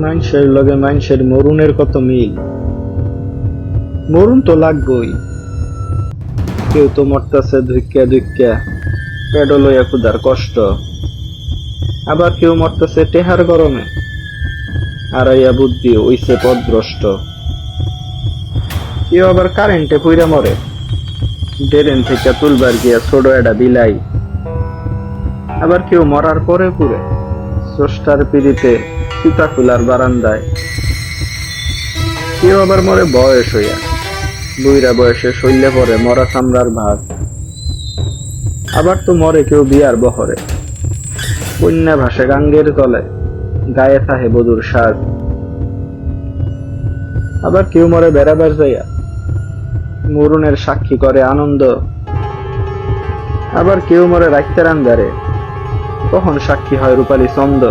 মানুষের লগে মানুষের মরুনের কত মিল। মরুন তো লাগবই। কেউ তো মরতেছে ধুইক্যা ধুইক্যা, পেট লইয়া ক্ষুধার কষ্ট। আবার কেউ মরতেছে টেহার গরমে, আড়াইয়া বুদ্ধি ওইসে পথভ্রষ্ট। কেউ আবার কারেন্টে পুইরা মরে, ড্রেন থেকে তুলবার গিয়া ছোট একটা বিলাই। আবার কেউ মরার পরে পুরে স্রষ্টার পিড়িতে সীতাকুলার বারান্দায়। কেউ আবার মরে বয়স হইয়া, বুইরা বয়সে শৈলে পরে মরা চামড়ার ভাগ। আবার তো মরে কেউ বিয়ার বহরে, কন্যা ভাসে গাঙ্গের তলে, গায়ে থাহে বধুর সাজ। আবার কেউ মরে বেড়াবার যাইয়া, মরুনের সাক্ষী করে আনন্দ। আবার কেউ মরে রাইতের আন্ধারে, তখন সাক্ষী হয় রূপালী চন্দ।